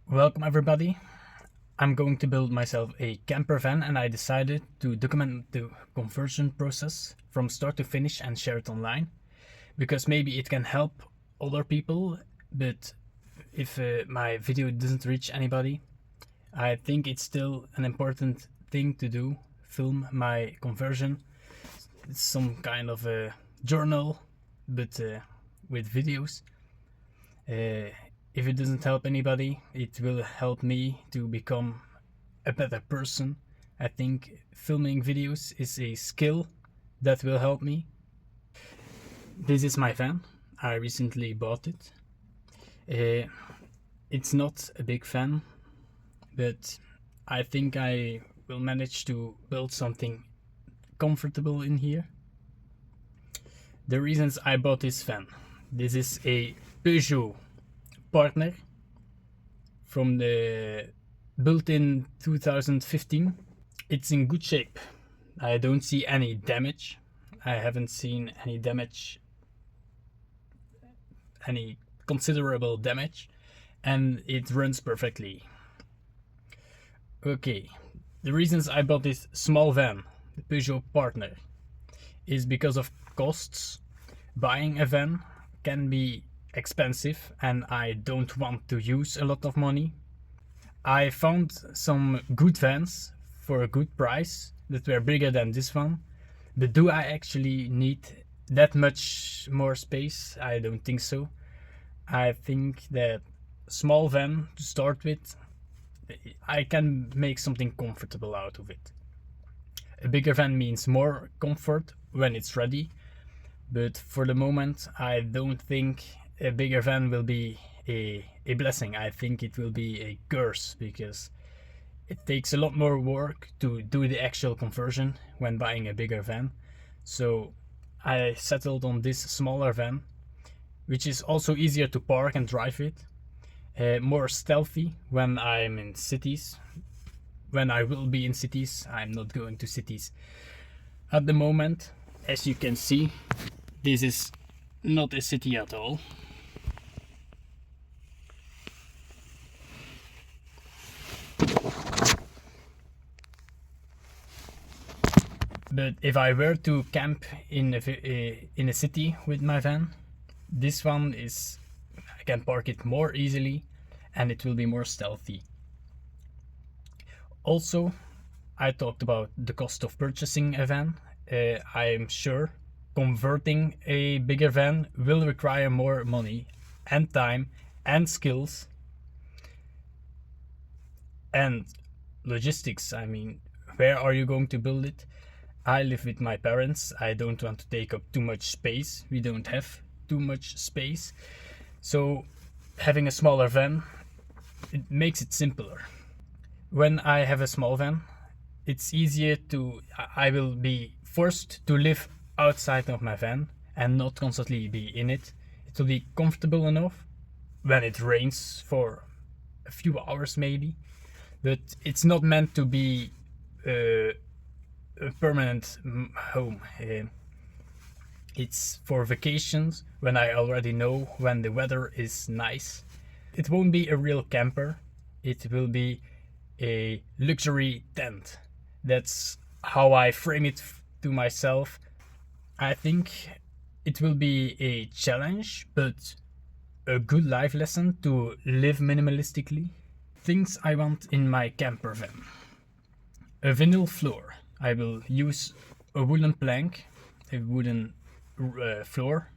Welcome everybody. I'm going to build myself a camper van and I decided to document the conversion process from start to finish and share it online because maybe it can help other people, but if my video doesn't reach anybody, I think it's still an important thing to do, film my conversion. It's some kind of a journal, but with videos. If it doesn't help anybody, it will help me to become a better person. I think filming videos is a skill that will help me. This is my van. I recently bought it. It's not a big van, but I think I will manage to build something comfortable in here. The reasons I bought this van. This is a Peugeot Partner from the built in 2015. It's in good shape. I don't see any damage. I haven't seen any damage, any considerable damage, and it runs perfectly. Okay, the reasons I bought this small van, the Peugeot Partner, is because of costs. Buying a van can be expensive and I don't want to use a lot of money. I found some good vans for a good price that were bigger than this one, but do I actually need that much more space? I don't think so. I think that small van to start with, I can make something comfortable out of it. A bigger van means more comfort when it's ready, but for the moment I don't think a bigger van will be a blessing. I think it will be a curse because it takes a lot more work to do the actual conversion when buying a bigger van. So I settled on this smaller van, which is also easier to park and drive it. More stealthy when I'm in cities. When I will be in cities, I'm not going to cities at the moment. As you can see, this is not a city at all. But if I were to camp in a city with my van, this one is, I can park it more easily and it will be more stealthy. Also, I talked about the cost of purchasing a van. I'm sure converting a bigger van will require more money and time and skills and logistics. I mean, where are you going to build it? I live with my parents. I don't want to take up too much space. We don't have too much space. So having a smaller van, it makes it simpler. When I have a small van, it's easier to, I will be forced to live outside of my van and not constantly be in it. It will be comfortable enough when it rains for a few hours maybe, but it's not meant to be a permanent home. It's for vacations when I already know when the weather is nice. It won't be a real camper. It will be a luxury tent. That's how I frame it to myself. I think it will be a challenge, but a good life lesson to live minimalistically. Things I want in my camper van. A vinyl floor. I will use a wooden plank, a wooden floor,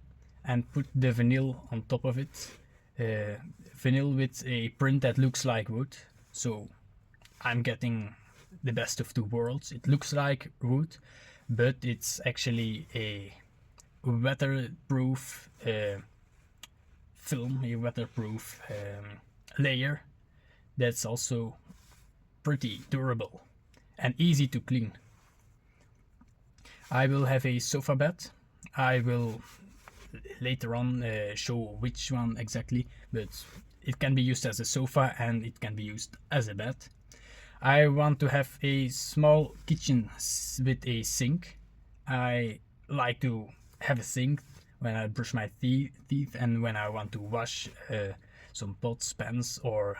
and put the vinyl on top of it. Vinyl with a print that looks like wood, so I'm getting the best of two worlds. It looks like wood, but it's actually a weatherproof film, a weatherproof layer that's also pretty durable and easy to clean. I will have a sofa bed. I will later on show which one exactly, but it can be used as a sofa and it can be used as a bed. I want to have a small kitchen with a sink. I like to have a sink when I brush my teeth and when I want to wash some pots, pans, or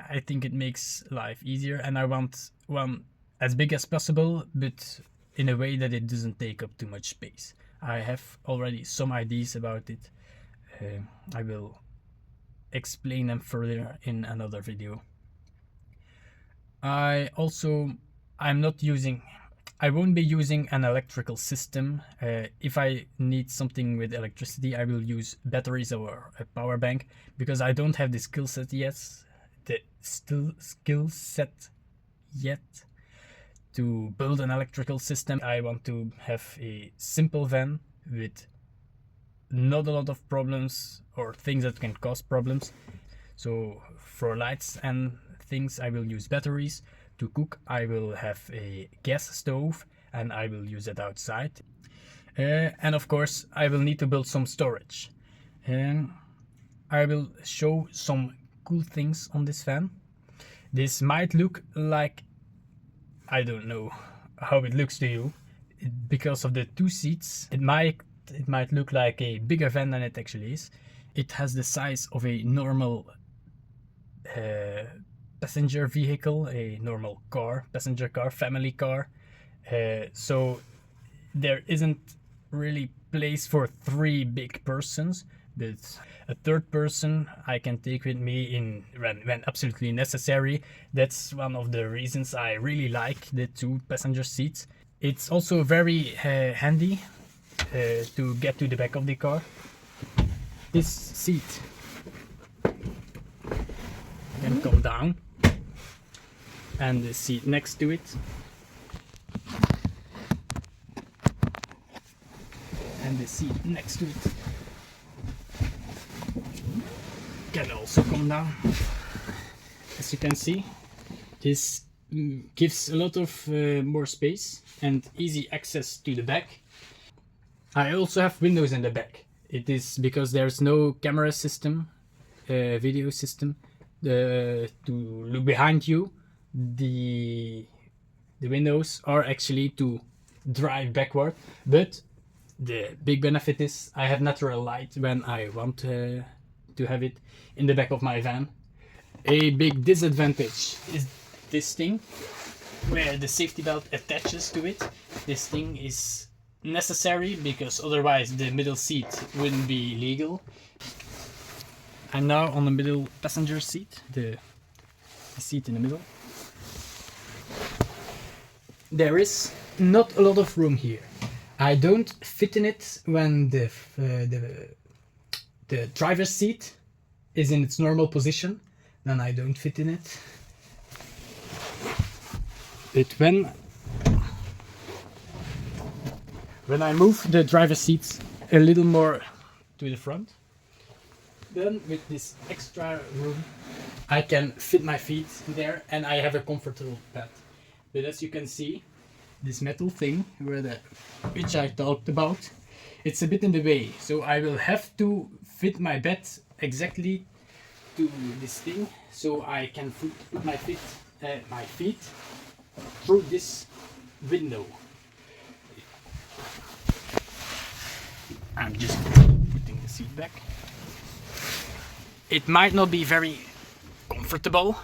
I think it makes life easier, and I want one as big as possible, but in a way that it doesn't take up too much space. I have already some ideas about it. I will explain them further in another video. I won't be using an electrical system. If I need something with electricity, I will use batteries or a power bank, because I don't have the skill set yet. To build an electrical system. I want to have a simple van with not a lot of problems or things that can cause problems. So for lights and things, I will use batteries. To cook, I will have a gas stove, and I will use it outside. And of course, I will need to build some storage. I will show some cool things on this van. This might look like, I don't know how it looks to you, because of the 2 seats. It might look like a bigger van than it actually is. It has the size of a normal passenger vehicle, a normal car, passenger car, family car. So there isn't really place for 3 big persons, but a 3rd person I can take with me in when absolutely necessary. That's one of the reasons I really like the 2 passenger seats. It's also very handy to get to the back of the car. This seat can come down, and the seat next to it, and the seat next to it can also come down. As you can see, this gives a lot of more space and easy access to the back. I also have windows in the back. It is because there's no camera system, video system to look behind you. The windows are actually to drive backward, but the big benefit is I have natural light when I want to have it in the back of my van. A big disadvantage is this thing, where the safety belt attaches to it. This thing is necessary because otherwise the middle seat wouldn't be legal. I'm now on the middle passenger seat, the seat in the middle. There is not a lot of room here. I don't fit in it when the driver's seat is in its normal position, then I don't fit in it. But when I move the driver's seat a little more to the front, then with this extra room I can fit my feet there, and I have a comfortable bed. But as you can see, this metal thing which I talked about, it's a bit in the way, so I will have to fit my bed exactly to this thing, so I can put my feet through this window. I'm just putting the seat back. It might not be very comfortable.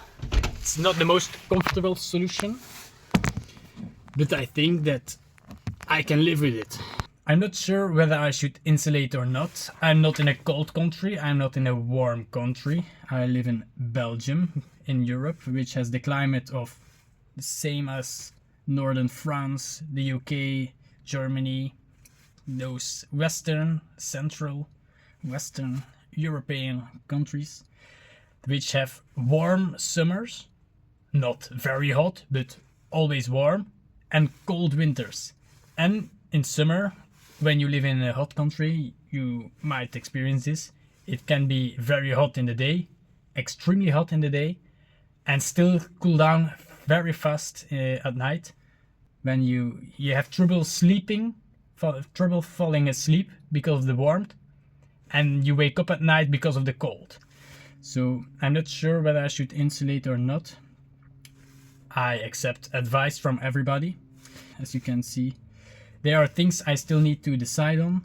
It's not the most comfortable solution, but I think that I can live with it. I'm not sure whether I should insulate or not. I'm not in a cold country, I'm not in a warm country. I live in Belgium, in Europe, which has the climate of the same as northern France, the UK, Germany, those central Western European countries, which have warm summers, not very hot, but always warm, and cold winters. And in summer, when you live in a hot country, you might experience this. It can be very hot in the day, extremely hot in the day, and still cool down very fast at night. When you have trouble sleeping, trouble falling asleep because of the warmth, and you wake up at night because of the cold. So I'm not sure whether I should insulate or not. I accept advice from everybody. As you can see, there are things I still need to decide on.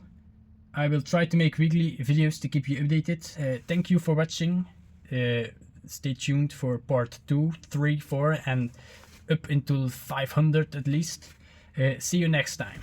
I will try to make weekly videos to keep you updated. Thank you for watching. stay tuned for part 2, 3, 4 and up until 500 at least. See you next time.